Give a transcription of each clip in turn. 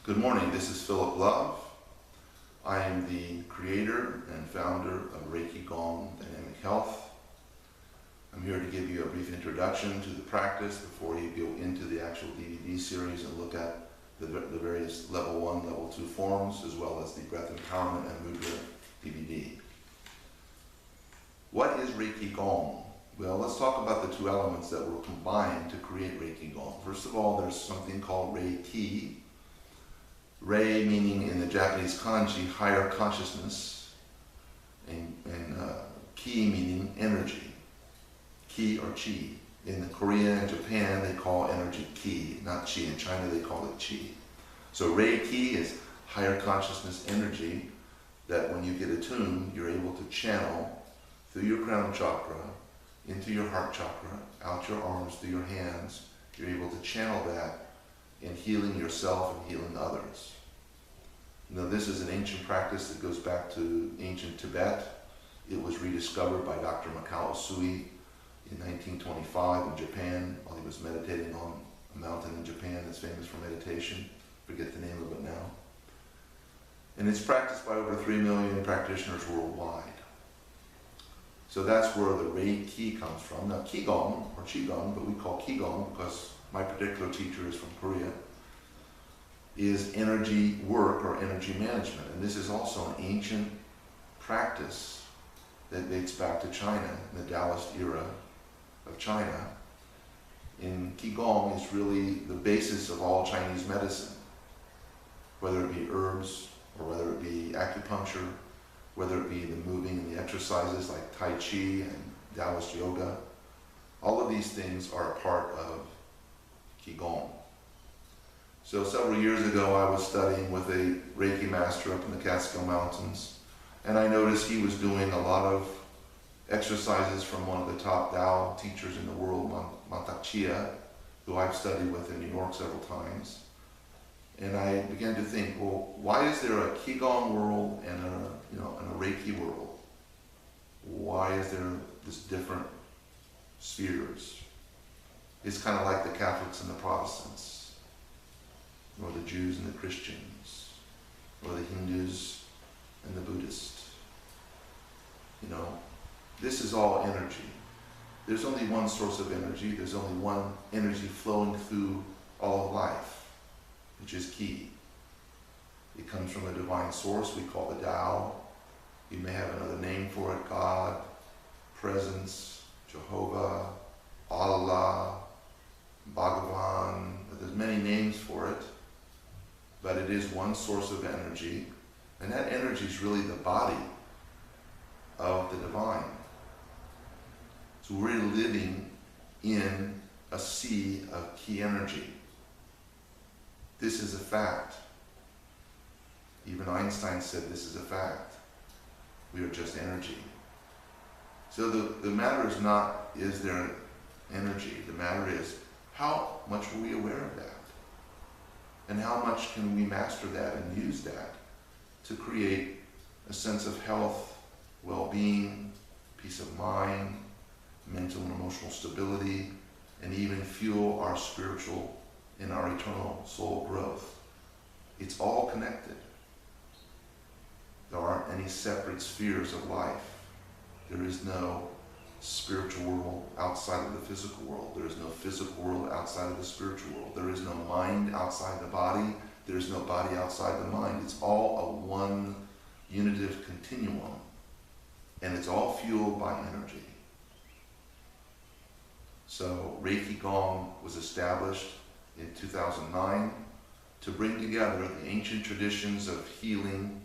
Good morning, this is Philip Love. I am the creator and founder of Reiki Gong Dynamic Health. I'm here to give you a brief introduction to the practice before you go into the actual DVD series and look at the various level 1, level 2 forms, as well as the breath empowerment and mudra DVD. What is Reiki Gong? Well, let's talk about the two elements that were combined to create Reiki Gong. First of all, there's something called Reiki. Rei meaning in the Japanese kanji, higher consciousness, and ki meaning energy, ki or chi. In Korea and Japan, they call energy ki, not chi. In China, they call it chi. So Reiki is higher consciousness energy that when you get attuned, you're able to channel through your crown chakra, into your heart chakra, out your arms, through your hands. You're able to channel that in healing yourself and healing others. You know, this is an ancient practice that goes back to ancient Tibet. It was rediscovered by Dr. Mikao Usui in 1925 in Japan while he was meditating on a mountain in Japan that's famous for meditation. Forget the name of it now. And it's practiced by over 3 million practitioners worldwide. So that's where the Reiki comes from. Now Qigong, or Qigong, but we call Qigong because my particular teacher is from Korea, is energy work or energy management. And this is also an ancient practice that dates back to China, in the Taoist era of China. And Qigong is really the basis of all Chinese medicine, whether it be herbs or whether it be acupuncture, whether it be the moving and the exercises like Tai Chi and Taoist yoga. All of these things are a part of Qigong. So several years ago I was studying with a Reiki master up in the Catskill Mountains, and I noticed he was doing a lot of exercises from one of the top Tao teachers in the world, Mantak Chia, who I've studied with in New York several times. And I began to think, well, why is there a Qigong world and a Reiki world? Why is there this different spheres? It's kind of like the Catholics and the Protestants, or the Jews and the Christians, or the Hindus and the Buddhists. You know, this is all energy. There's only one source of energy. There's only one energy flowing through all of life, which is Qi. It comes from a divine source we call the Tao. You may have another name for it: God, Presence, Jehovah, Allah, Bhagavan. There's many names for it, but it is one source of energy, and that energy is really the body of the divine. So we're living in a sea of Qi energy. This is a fact. Even Einstein said this is a fact. We are just energy. So the matter is not, is there energy? The matter is, how much are we aware of that? And how much can we master that and use that to create a sense of health, well-being, peace of mind, mental and emotional stability, and even fuel our spiritual and our eternal soul growth? It's all connected. There aren't any separate spheres of life. There is no spiritual world outside of the physical world. There is no physical world outside of the spiritual world. There is no mind outside the body. There is no body outside the mind. It's all a one unitive continuum, and it's all fueled by energy. So Reiki Gong was established in 2009 to bring together the ancient traditions of healing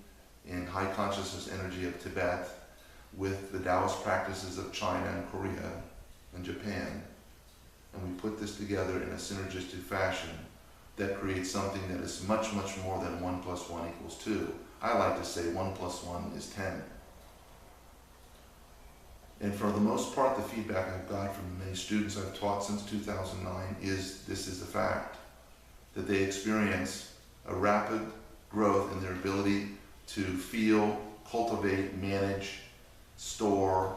in high consciousness energy of Tibet with the Taoist practices of China and Korea and Japan. And we put this together in a synergistic fashion that creates something that is much, much more than 1 + 1 = 2. I like to say 1 + 1 is 10. And for the most part, the feedback I've got from many students I've taught since 2009 is this is a fact, that they experience a rapid growth in their ability to feel, cultivate, manage, store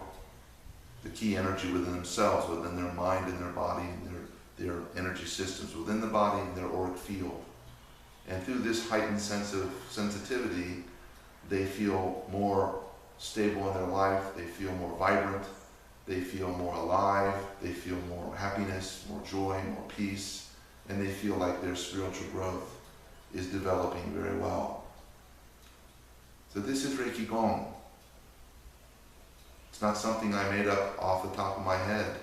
the Qi energy within themselves, within their mind and their body, and their energy systems, within the body and their auric field. And through this heightened sense of sensitivity, they feel more stable in their life, they feel more vibrant, they feel more alive, they feel more happiness, more joy, more peace, and they feel like their spiritual growth is developing very well. So this is Reiki Gong. It's not something I made up off the top of my head.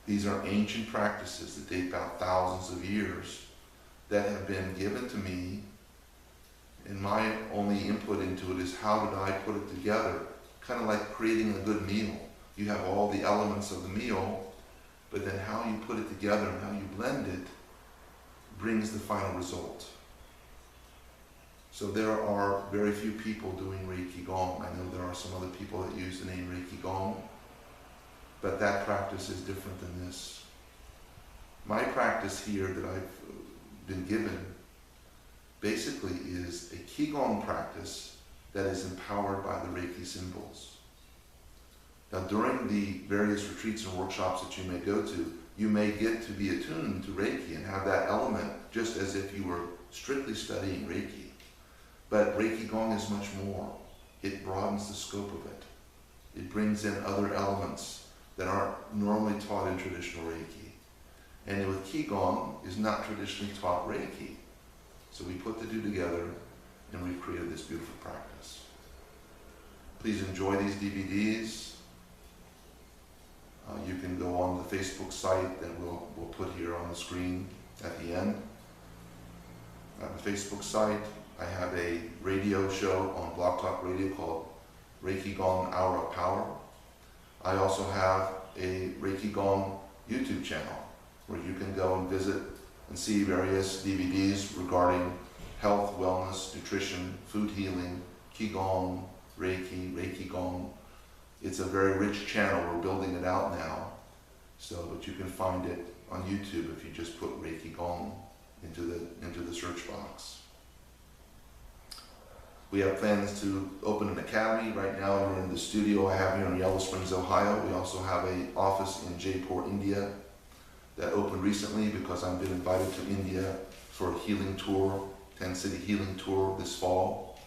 These are ancient practices that date back thousands of years that have been given to me, and my only input into it is how did I put it together? Kind of like creating a good meal. You have all the elements of the meal, but then how you put it together and how you blend it brings the final result. So there are very few people doing Reiki Gong. I know there are some other people that use the name Reiki Gong, but that practice is different than this. My practice here that I've been given basically is a Qigong practice that is empowered by the Reiki symbols. Now during the various retreats and workshops that you may go to, you may get to be attuned to Reiki and have that element just as if you were strictly studying Reiki. But Reiki Gong is much more. It broadens the scope of it. It brings in other elements that aren't normally taught in traditional Reiki. And with Qigong is not traditionally taught Reiki. So we put the two together and we've created this beautiful practice. Please enjoy these DVDs. You can go on the Facebook site that we'll put here on the screen at the end. On the Facebook site, I have a radio show on Blog Talk Radio called Reiki Gong Hour of Power. I also have a Reiki Gong YouTube channel where you can go and visit and see various DVDs regarding health, wellness, nutrition, food healing, Qigong, Reiki, Reiki Gong. It's a very rich channel. We're building it out now. But you can find it on YouTube if you just put Reiki Gong into the search box. We have plans to open an academy. Right now we're in the studio I have here in Yellow Springs, Ohio. We also have an office in Jaipur, India that opened recently because I've been invited to India for a healing tour, 10-city healing tour this fall.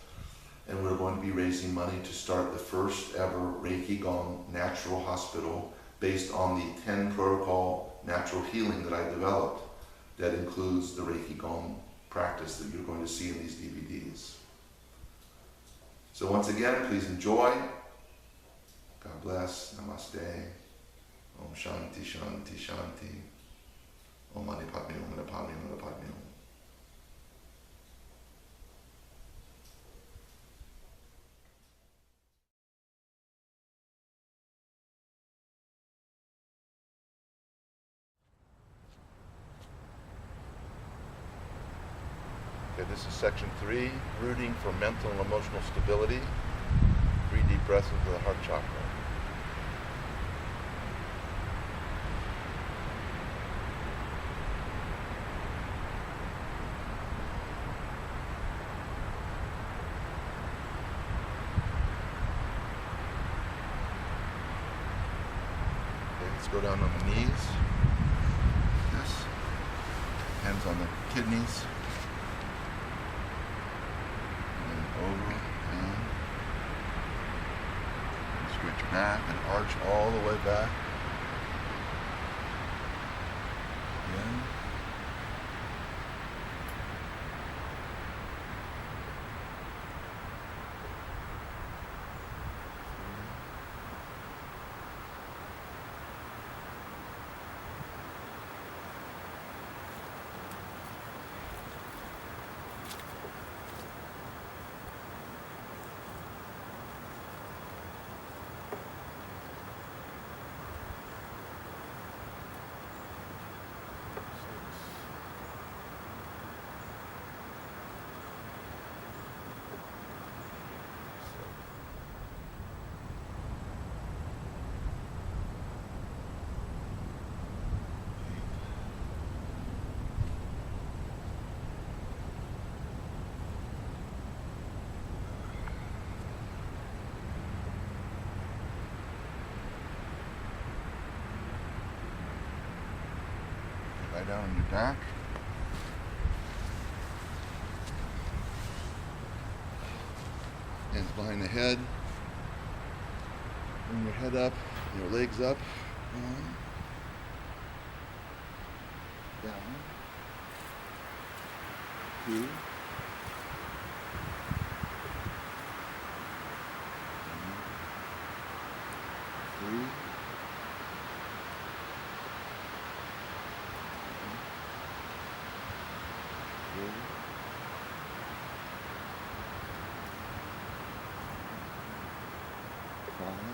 And we're going to be raising money to start the first ever Reiki Gong natural hospital based on the 10 protocol natural healing that I developed that includes the Reiki Gong practice that you're going to see in these DVDs. So once again, please enjoy. God bless. Namaste. Om Shanti, Shanti, Shanti. Om Mani Padme, Om Mani Padme, Om Mani Padme. Okay, this is section 3, rooting for mental and emotional stability. 3 deep breaths into the heart chakra. Okay, let's go down on the knees. This. Hands on the kidneys. Over and stretch back and arch all the way back. Again. Lie down on your back. Hands behind the head. Bring your head up, your legs up. One. Down. Two. Three. Four. Five.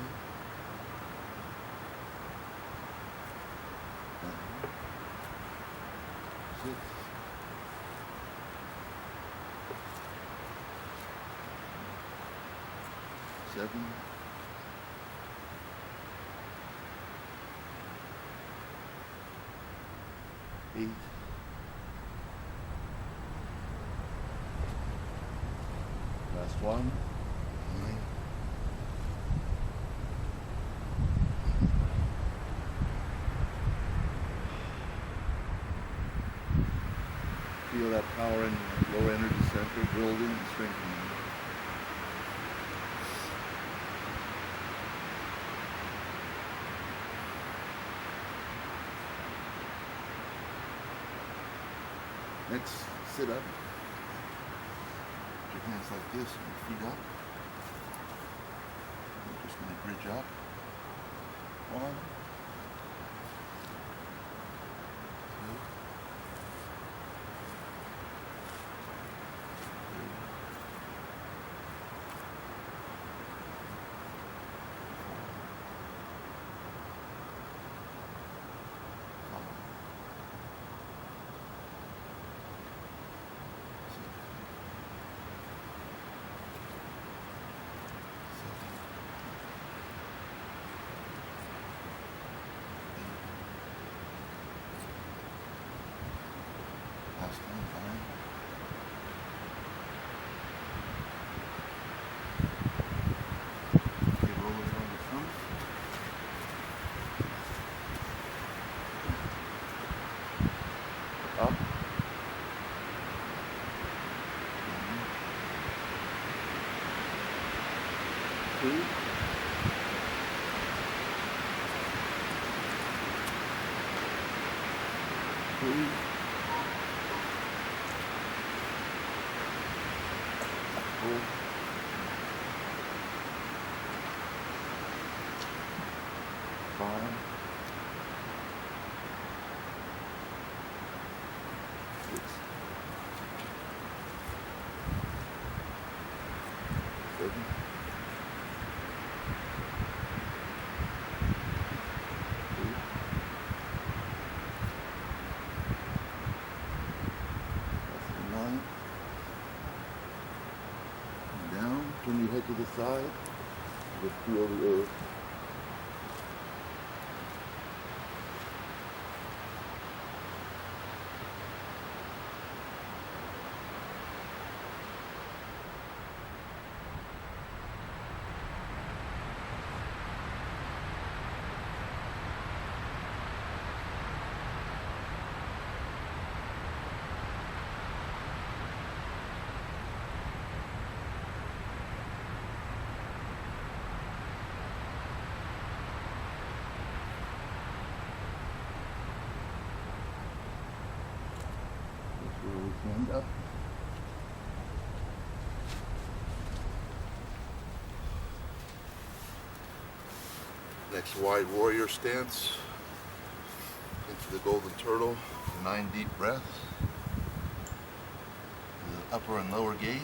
Six. 7. 8. Last one. 9. Feel that power in your lower energy center building and strengthening. Next, sit up. Put your hands like this and your feet up. We're just going to bridge up. 1, 2, last one, 5. Okay, roll over on the front. Up. 1, 2. 3. 4. 5. 6. 7. 8. 9. Down, turn your head to the side, just feel the earth. Hand up. Next, wide warrior stance into the golden turtle. 9 deep breaths. The upper and lower gate.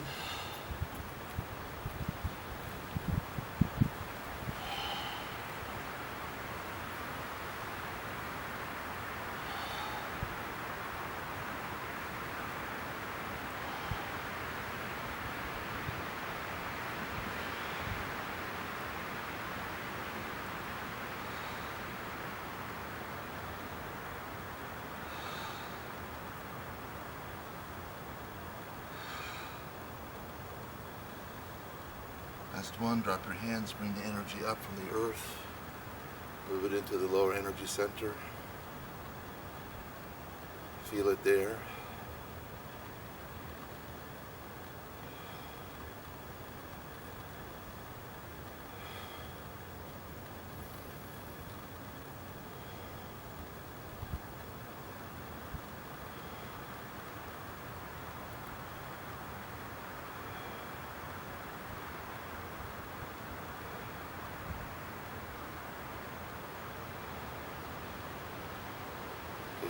Last one, drop your hands, bring the energy up from the earth, move it into the lower energy center. Feel it there.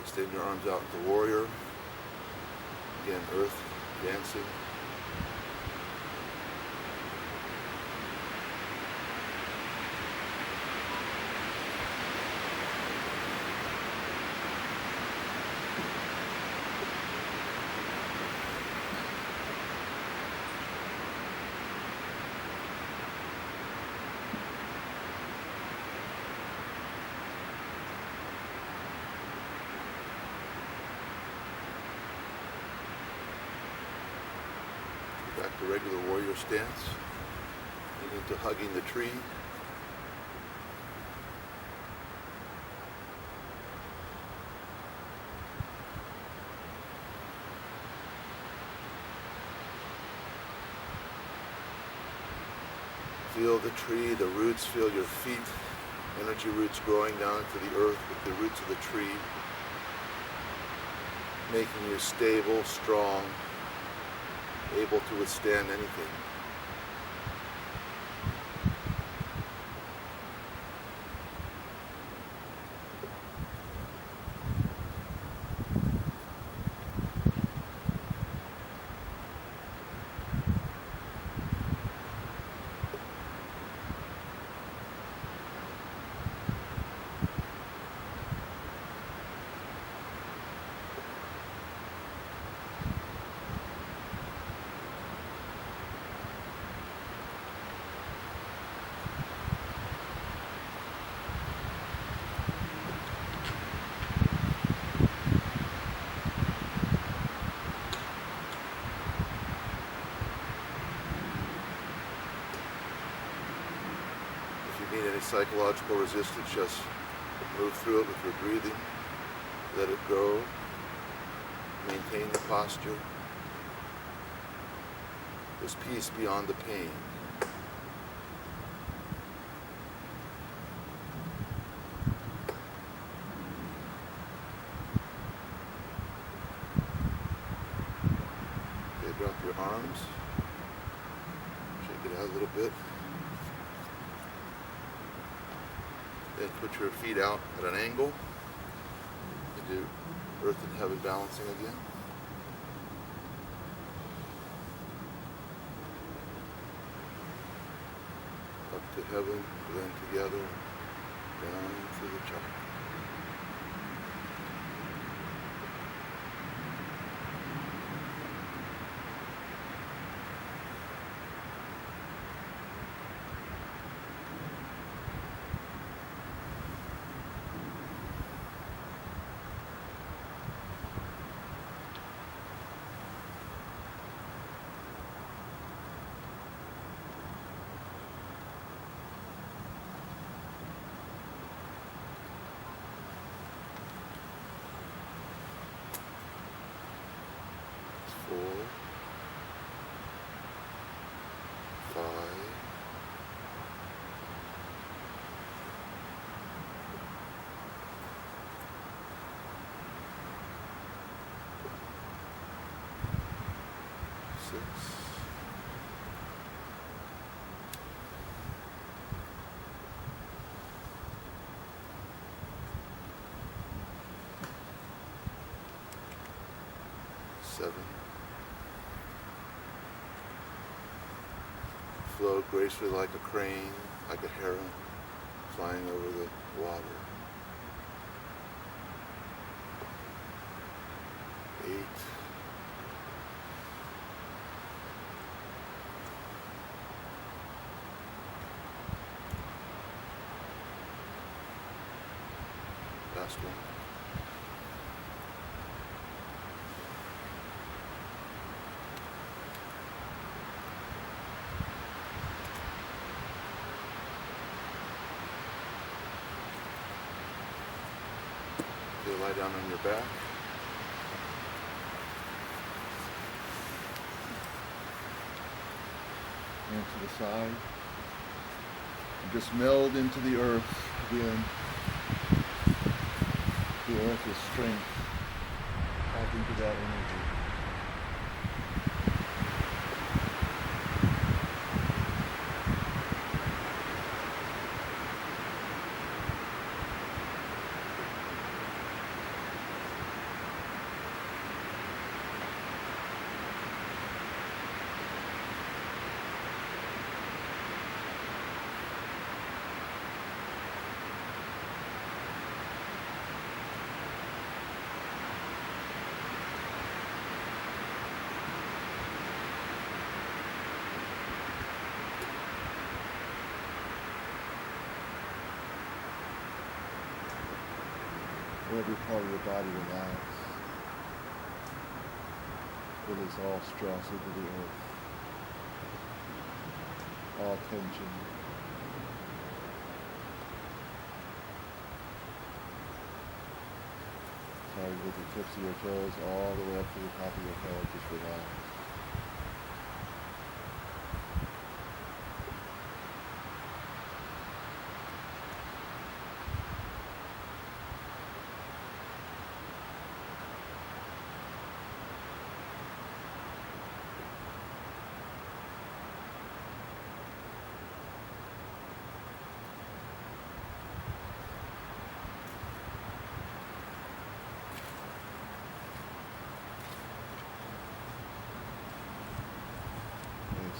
Extend your arms out into warrior. Again, earth dancing. Back to regular warrior stance. Get into hugging the tree. Feel the tree, the roots, feel your feet, energy roots growing down into the earth with the roots of the tree, making you stable, strong, able to withstand anything. Any psychological resistance, just move through it with your breathing. Let it go. Maintain the posture. There's peace beyond the pain. Okay, drop your arms. Shake it out a little bit. Then put your feet out at an angle. You do earth and heaven balancing again. Up to heaven, then together, down through the chakra. Four, 5, 6, 7. Float gracefully like a crane, like a heron, flying over the water. 8. 1. You lie down on your back. And to the side. And just meld into the earth again. The earth is strength. Tap into that energy. every part of your body relax. Release all stress into the earth, all tension. Starting with the tips of your toes all the way up to the top of your head, just relax.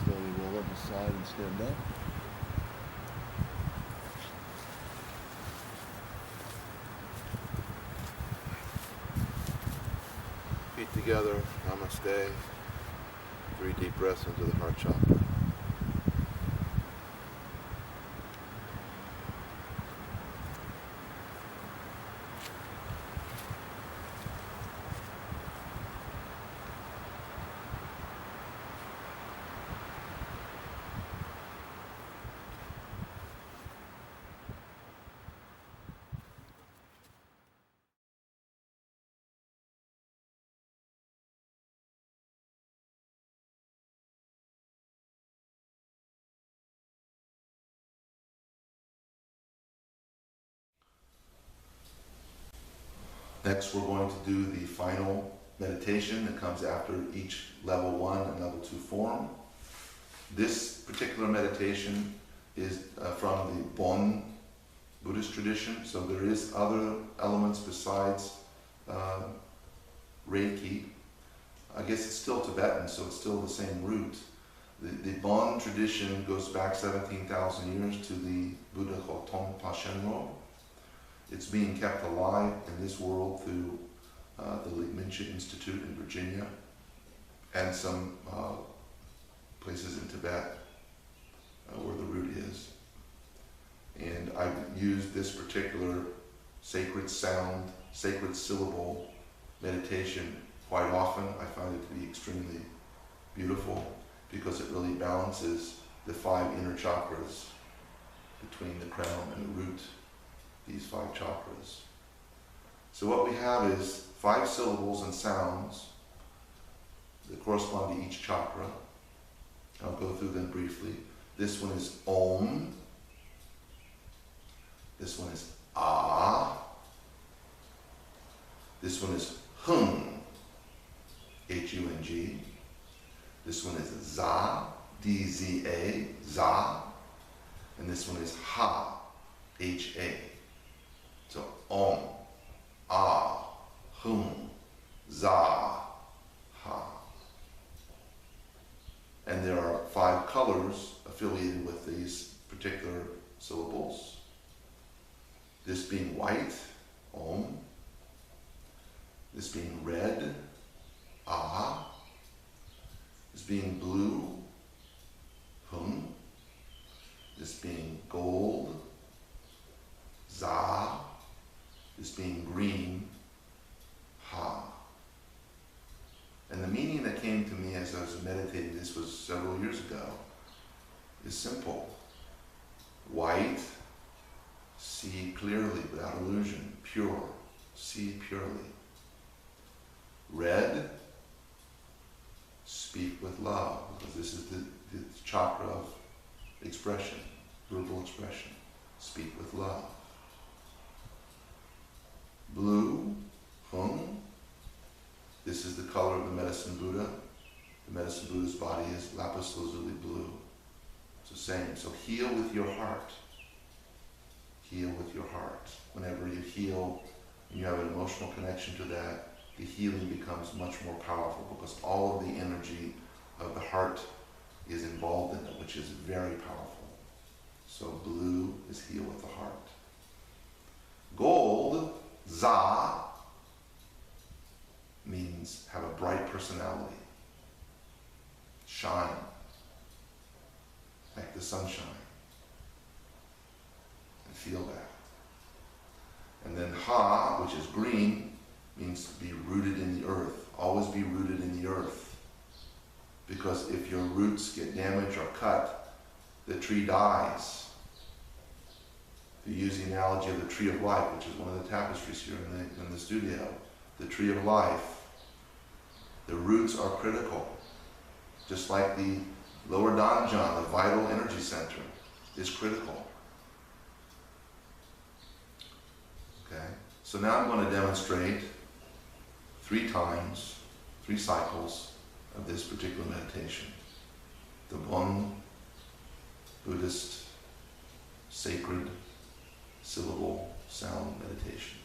Slowly roll up the side and stand up. Feet together, namaste. 3 deep breaths into the heart chakra. Next, we're going to do the final meditation that comes after each level 1 and level 2 form. This particular meditation is from the Bon Buddhist tradition, so there is other elements besides Reiki. I guess it's still Tibetan, so it's still the same root. The Bon tradition goes back 17,000 years to the Buddha Tongpa Shenro. It's being kept alive in this world through the Mincha Institute in Virginia and some places in Tibet where the root is. And I've used this particular sacred sound, sacred syllable meditation quite often. I find it to be extremely beautiful because it really balances the 5 inner chakras between the crown and the root, these 5 chakras. So what we have is 5 syllables and sounds that correspond to each chakra. I'll go through them briefly. This one is Om. This one is Ah. This one is Hung, H-U-N-G. This one is Za, D-Z-A, Za. And this one is Ha, H-A. So Om, Ah, Hum, Za, Ha. And there are 5 colors affiliated with these particular syllables. This being white, Om. This being red, Ah. This being blue, Hum. This being gold, Za. This being green, Ha. And the meaning that came to me as I was meditating, this was several years ago, is simple. White, see clearly without illusion, pure, see purely. Red, speak with love, because this is the chakra of expression, verbal expression. Speak with love. Blue, Hung. This is the color of the medicine Buddha. The medicine Buddha's body is lapis lazuli blue. It's the same. So heal with your heart. Heal with your heart. Whenever you heal and you have an emotional connection to that, the healing becomes much more powerful because all of the energy of the heart is involved in it, which is very powerful. So blue is heal with the heart. Gold, Za, means have a bright personality. Shine, like the sunshine. And feel that. And then ha, which is green, means to be rooted in the earth. Always be rooted in the earth. Because if your roots get damaged or cut, the tree dies. If you use the analogy of the tree of life, which is one of the tapestries here in the studio, the tree of life, the roots are critical. Just like the lower danjan, the vital energy center, is critical. Okay? So now I'm going to demonstrate 3 times, 3 cycles of this particular meditation. The Bon Buddhist sacred syllable sound meditation.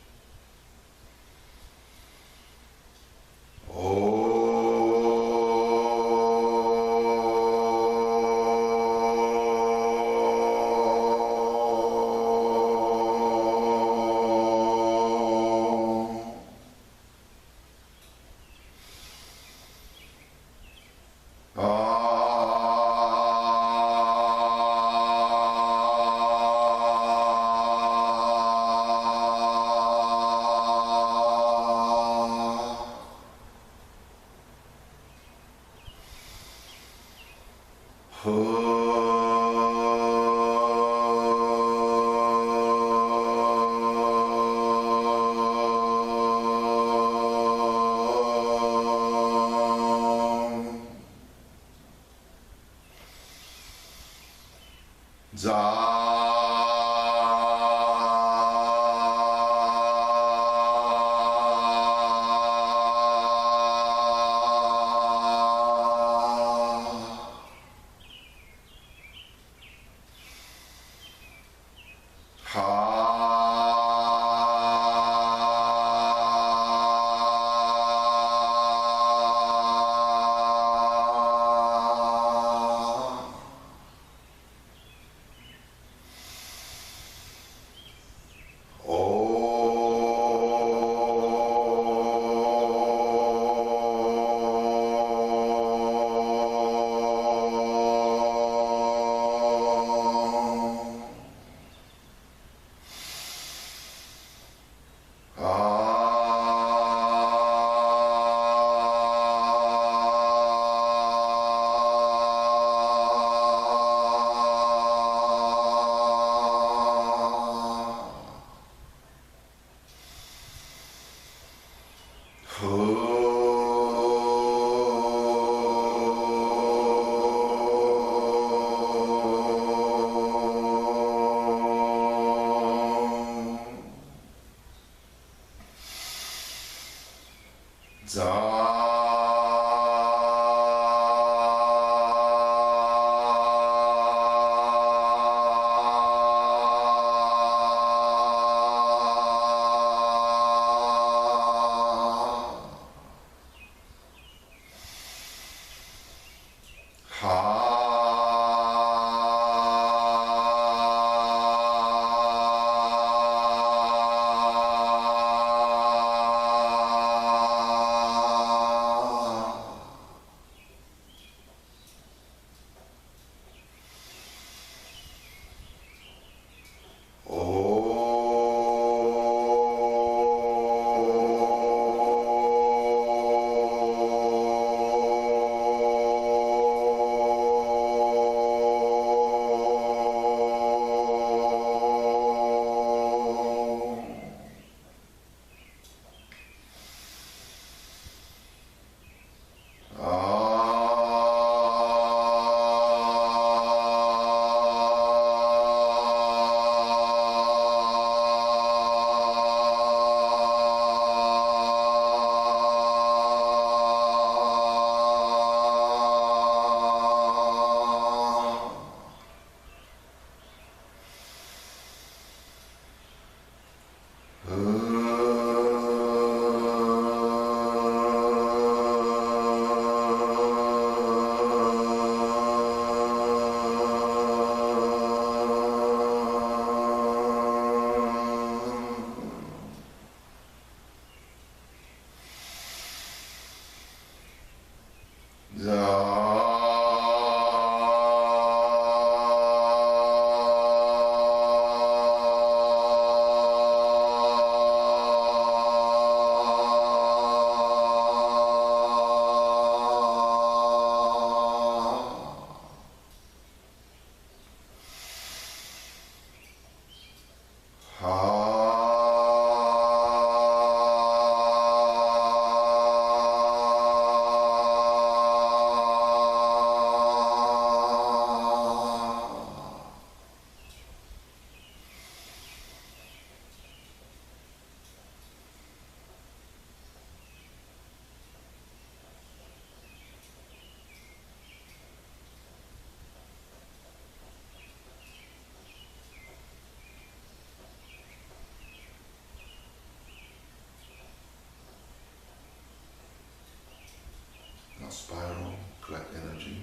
collect energy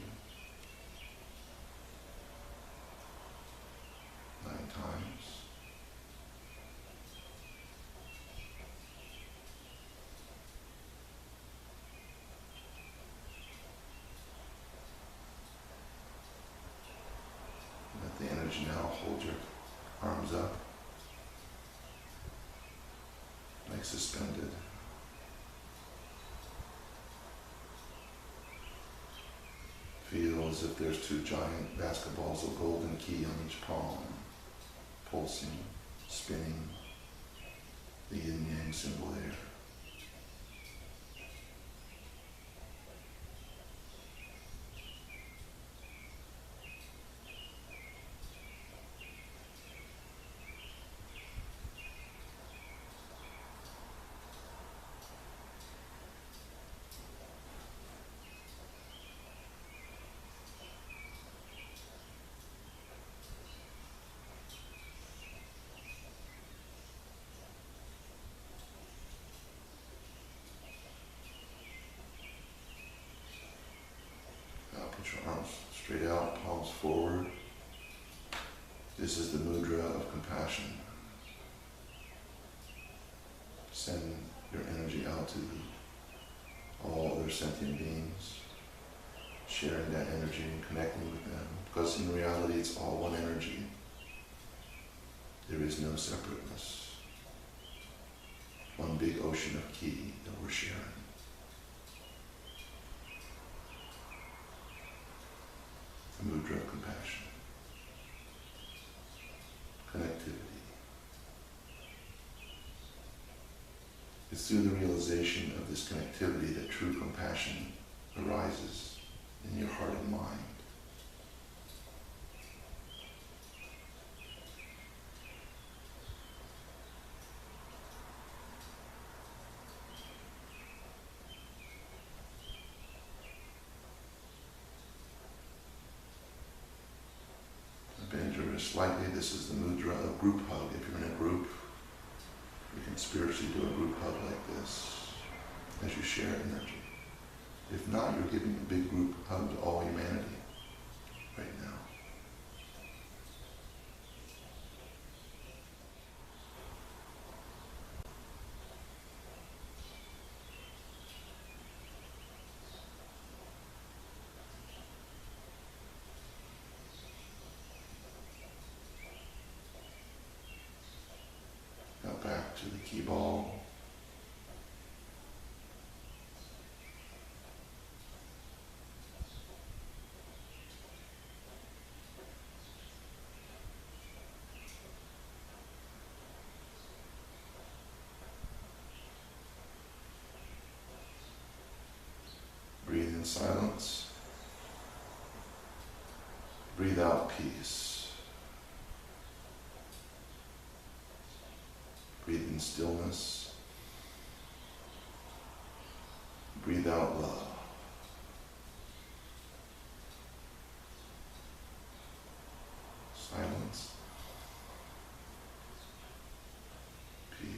9 times. Let the energy now hold your arms up, like suspended. Feel as if there's 2 giant basketballs of golden ki on each palm, pulsing, spinning, the yin-yang symbol there. Put your arms straight out, palms forward. This is the mudra of compassion. Send your energy out to all other sentient beings, sharing that energy and connecting with them. Because in reality, it's all one energy. There is no separateness. One big ocean of ki that we're sharing. The mudra of compassion. Connectivity. It's through the realization of this connectivity that true compassion arises in your heart and mind. Bend your wrist slightly. This is the mudra of group hug. If you're in a group, you can spiritually do a group hug like this as you share energy. If not, you're giving a big group hug to all humanity right now. Now back to the key ball. Breathe in silence. Breathe out peace. Breathe in stillness. Breathe out love. Silence. Peace.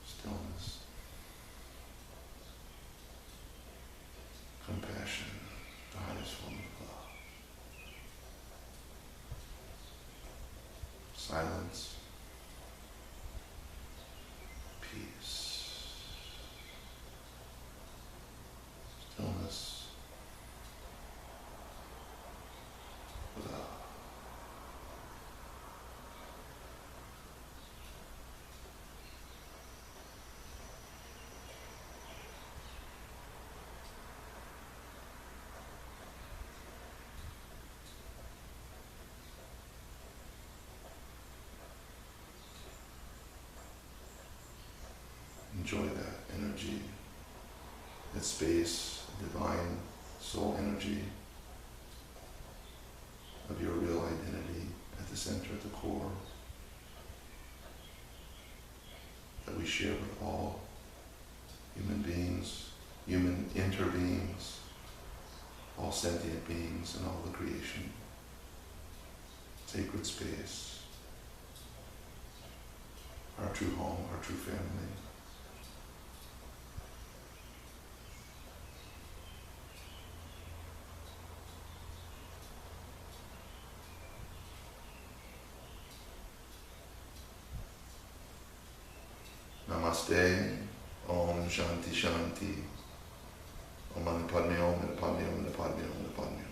Stillness. Compassion, the highest form of love. Silence. Peace. Stillness. Love. Enjoy that energy, that space, divine soul energy of your real identity at the center, at the core, that we share with all human beings, human interbeings, all sentient beings and all the creation. Sacred space, our true home, our true family. Namaste. Om Shanti Shanti. Om Mani Padme Om Mani Padme Om Mani Padme Om Mani Padme Om.